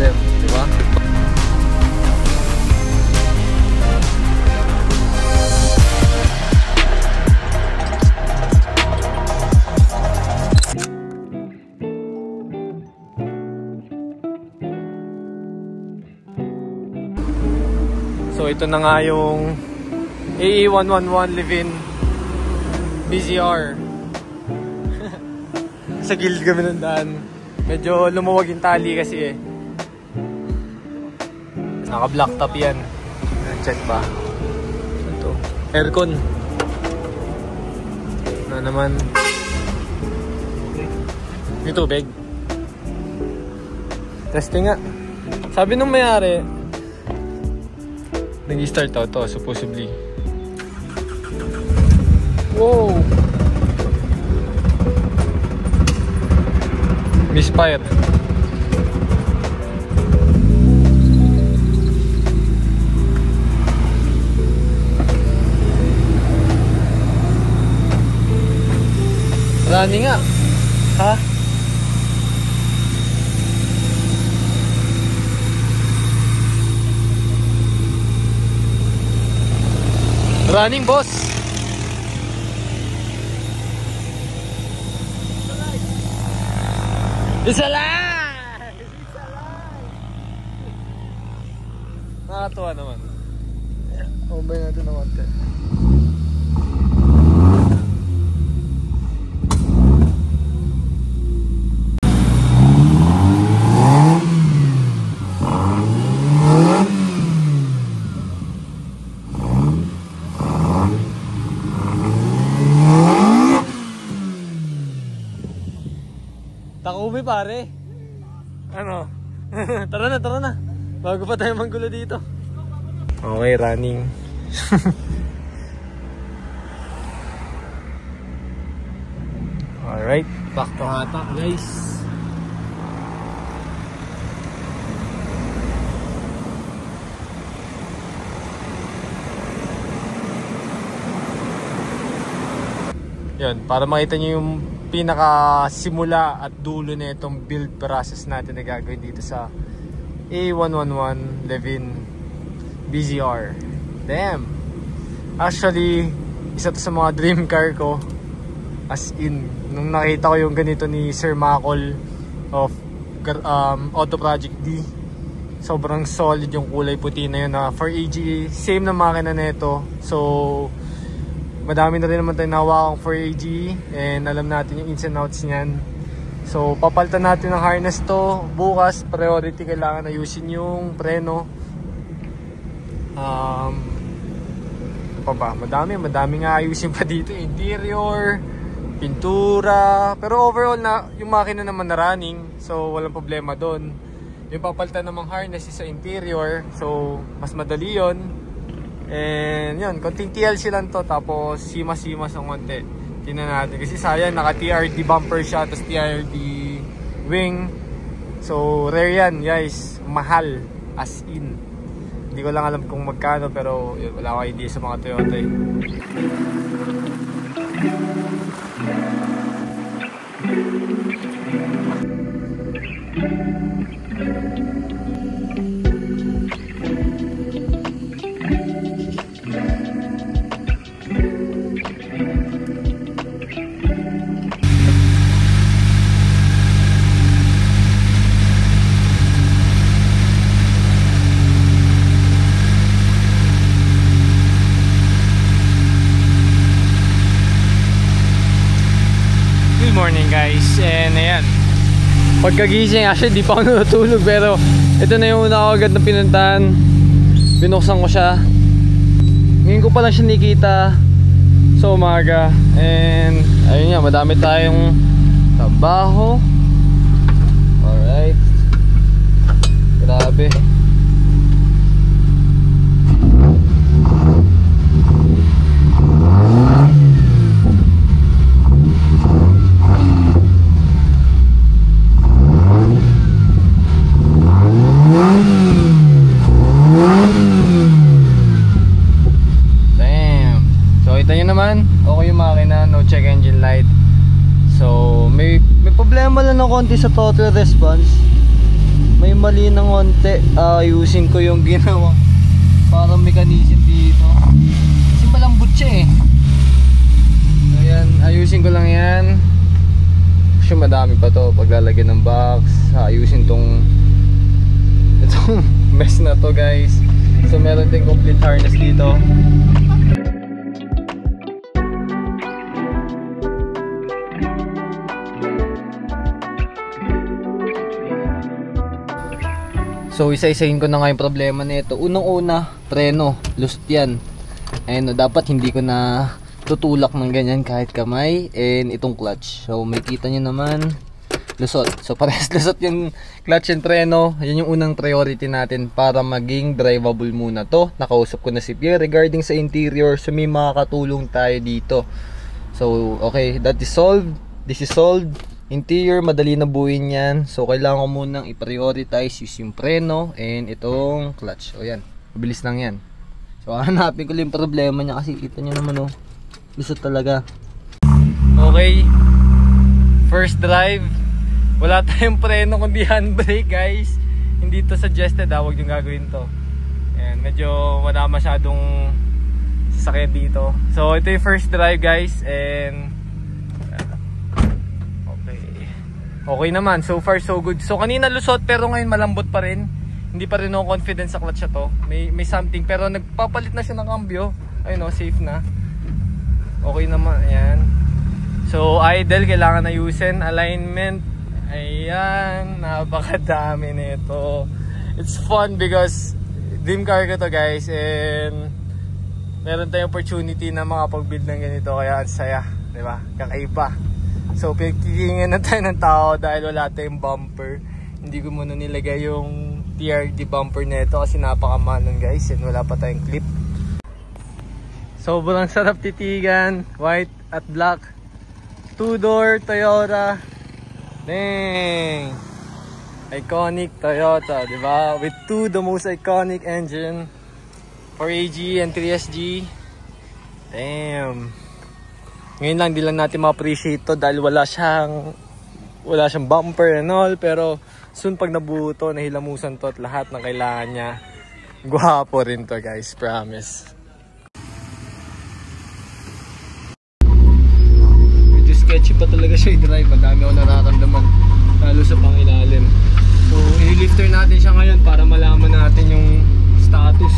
them, di ba? So ito na nga yung AE111 Levin BZR. Sa guild kami ng daan. Medyo lumuwag yung tali kasi eh. Naka-black top yan. Check ba? Ito. Aircon. Na naman. May tubig. Testing nga. Sabi nung mayari, nag-start to supposedly. Wow! Misfire. Running nga. Ha? Running, boss. It's alive! It's alive! Nakakatuwa naman. Kumbay natin ng konti. Takumi pare. Ano? Tara na. Bago pa tayo manggulo dito. Okay, running. Alright, back to hatak guys. Yan, para makita nyo yung pinaka-simula at dulo na itong build process natin na gagawin dito sa A111 Levin BZR. Damn! Actually, isa to sa mga dream car ko. As in, nung nakita ko yung ganito ni Sir Macol of Auto Project D, sobrang solid yung kulay puti na yun na for AGA. Same na makina na ito. So, madami na rin naman tayo nawakang for AGE and alam natin yung ins and outs niyan. So papalitan natin ng harness to bukas. Priority kailangan ayusin yung preno. Ano pa ba? Madami nga ayusin pa dito. Interior, pintura, pero overall na yung makina naman na running, so walang problema doon. Yung papalitan namang harness is sa interior, so mas madali yon. And yun, konting TLC lang to, tapos simas-simas ang konti. Tingnan natin, kasi sayang, naka TRD bumper siya, tapos TRD wing. So rare yan guys, mahal as in. Hindi ko lang alam kung magkano, pero yun, wala akong idea sa mga Toyota eh. Morning guys, and ayan, pagkagising, actually di pa ako natutulog, pero ito na yung una ko agad na pinuntahan. Binuksan ko siya, ngayon ko pa lang siya nakita sa umaga, and ayun nga, madami tayong trabaho. Alright, grabe. Okay yung makina, no check engine light. So may problema lang ng konti sa throttle response. May mali natin ng konti. Ayusin ko yung ginawang parang mechanism dito. Kasi malambot siya eh. Ayan, ayusin ko lang yan. Kasi madami pa to paglalagyan ng box. Ayusin itong mess na to guys. So meron din complete harness dito. So isa-isahin ko na nga yung problema nito. Unang-una, preno, lusot yan. Ayun, dapat hindi ko na tutulak ng ganyan kahit kamay. And itong clutch. So makikita nyo naman, lusot. So parehas lusot yung clutch and preno. Yan yung unang priority natin para maging drivable muna to. Nakausap ko na si Pierre regarding sa interior. So may makakatulong tayo dito. So okay, that is solved. This is solved. Interior, madali na buuin yan. So kailangan ko munang i-prioritize yung preno and itong clutch. O yan, mabilis lang yan. So hanapin ko lang yung problema niya kasi kita nyo naman oh, lusot talaga. Okay, first drive. Wala tayong preno kundi handbrake guys. Hindi to suggested ha, huwag yung gagawin to. Ayan, medyo wala masyadong sasakyan dito. So ito yung first drive guys. And okay naman, so far so good. So kanina lusot pero ngayon malambot pa rin. Hindi pa rin ako confident sa clutch na to. May something pero nagpapalit na siya ng cambio. Ayun o, safe na. Okay naman, ayan. So idle, kailangan ayusin. Alignment, ayan, napakadami nito. It's fun because dream car ko to guys. And meron tayong opportunity na makapag-build ng ganito. Kaya ang saya, diba? Kakaiba. So pinagtitingan na tayo ng tao dahil wala tayong bumper. Hindi ko muna nilagay yung TRD bumper nito kasi napakamahal nun guys. And wala pa tayong clip. Sobrang sarap titigan. White at black. 2-door Toyota. Dang! Iconic Toyota, diba? With the most iconic engine. 4AG and 3SG. Damn! Ngayon lang, di lang natin ma-appreciate to dahil wala siyang bumper and all. Pero soon pag nabuo to, nahilamusan to at lahat ng kailangan niya. Gwapo rin to guys, promise. Medyo sketchy pa talaga siya i-drive. Madami ako nararamdaman lalo sa pangilalim. So i-lifter natin siya ngayon para malaman natin yung status.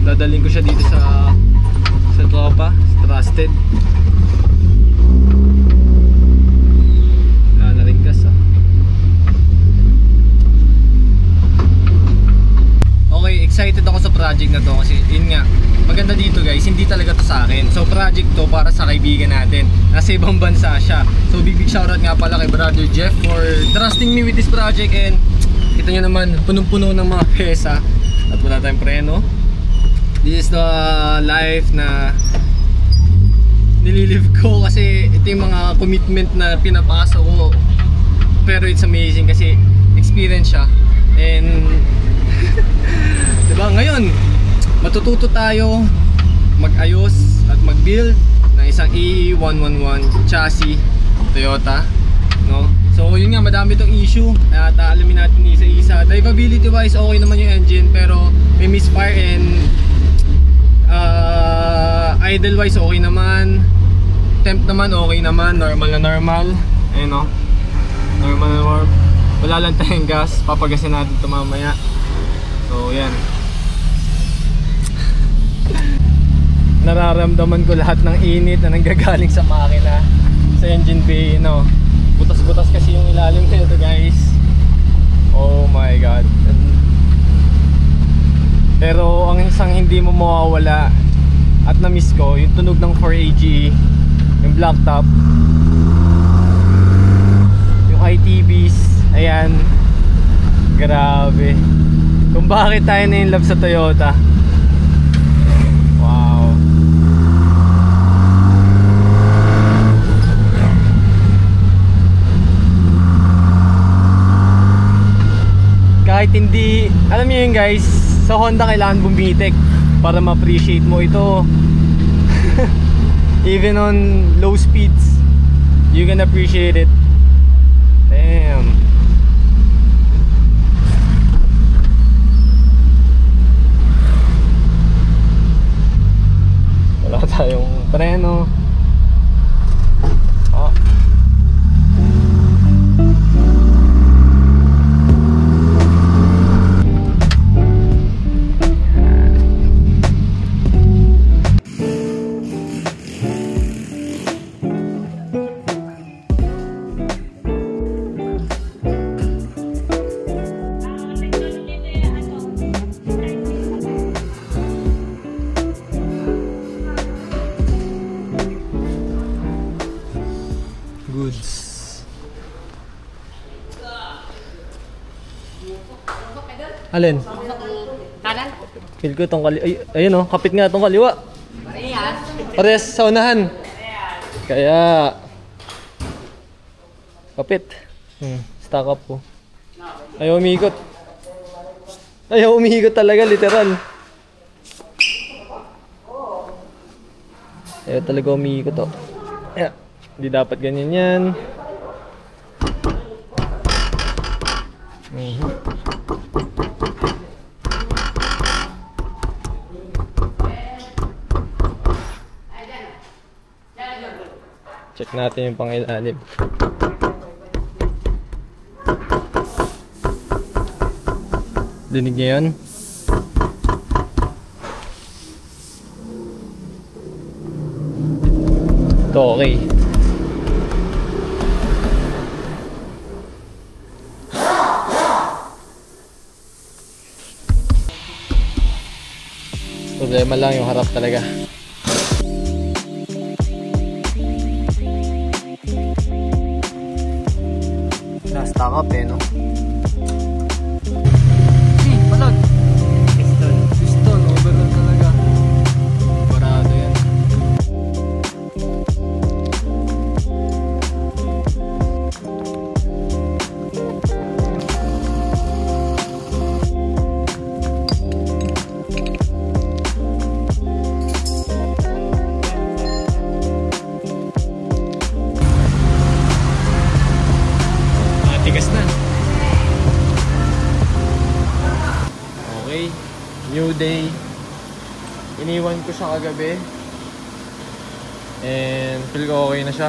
Dadaling ko siya dito sa tropa, trusted. Wala na rin gas ah. Okay, excited ako sa project na to kasi yun nga, maganda dito guys, hindi talaga to sa akin. So project to para sa kaibigan natin. Nasa ibang bansa siya. So big shoutout nga pala kay brother Jeff for trusting me with this project. And kita nyo naman, punong-puno ng mga pyesa at wala tayong preno. This is the life na nililive ko kasi ito yung mga commitment na pinapasok ko. Pero it's amazing kasi experience siya. And diba ngayon matututo tayo mag-ayos at mag-build ng isang EE111 chassis Toyota, no? So yun nga, madami itong issue at alamin natin isa-isa. Drivability wise okay naman yung engine pero may misfire. And idle wise okay naman, temp naman okay naman, normal na normal. Ayun o, normal na normal. Wala lang tayong gas, papagasin natin ito mamaya. So yan, nararamdaman ko lahat ng init na nanggagaling sa makina, sa engine bay, no? Butas-butas kasi yung ilalim nito guys. Oh my god. Pero ang isang hindi mo mawawala at na-miss ko, yung tunog ng 4AG, yung black top, yung ITBs, ayan, grabe. Kung bakit tayo na in love sa Toyota. Wow. Kahit hindi, alam niyo yun guys, sa Honda kailangan bumitik para ma-appreciate mo ito. Even on low speeds, you can appreciate it. Damn. Alin? Kanan? Feel ko itong ayun oh, kapit nga itong kaliwa. Parehas. Parehas sa unahan. Kaya kapit. Stack up po. Ayaw umikot. Ayaw umikot talaga, literal. Ayaw talaga umikot oh. Hindi dapat ganyan yan. Check natin yung pangilalim. Dinig niya yun? Ito okay. Problema lang yung harap talaga. Na-stack up eh, no? Palad! Piston, overload talaga. Barado yan. Tigas na. Okay. New day. Iniwan ko siya kagabi. And feel ko okay na siya.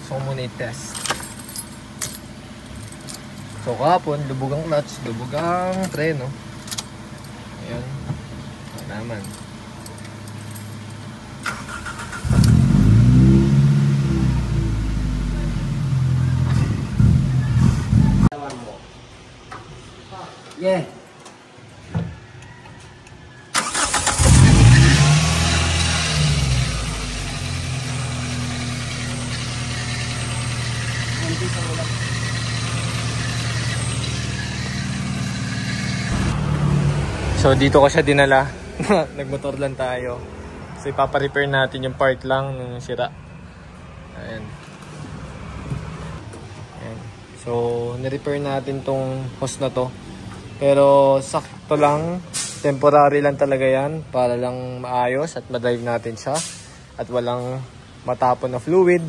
So muna i-test. So kahapon, lubog ang clutch, lubog ang preno. Ayan. Naman. Yeah. So dito ko siya dinala. Nagmotor lang tayo. So ipapa-repair natin yung part lang ng sira. Ayan. Ayan. So ni-repair natin tong hose na to. Pero sakto lang, temporary lang talaga yan para lang maayos at ma-drive natin siya at walang matapon na fluid.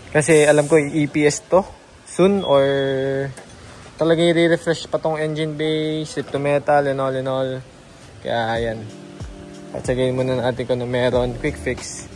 Kasi alam ko yung EPS to soon or talagang i-refresh pa tong engine bay, strip to metal and all. Kaya ayan, patsagayin muna natin kung meron, quick fix.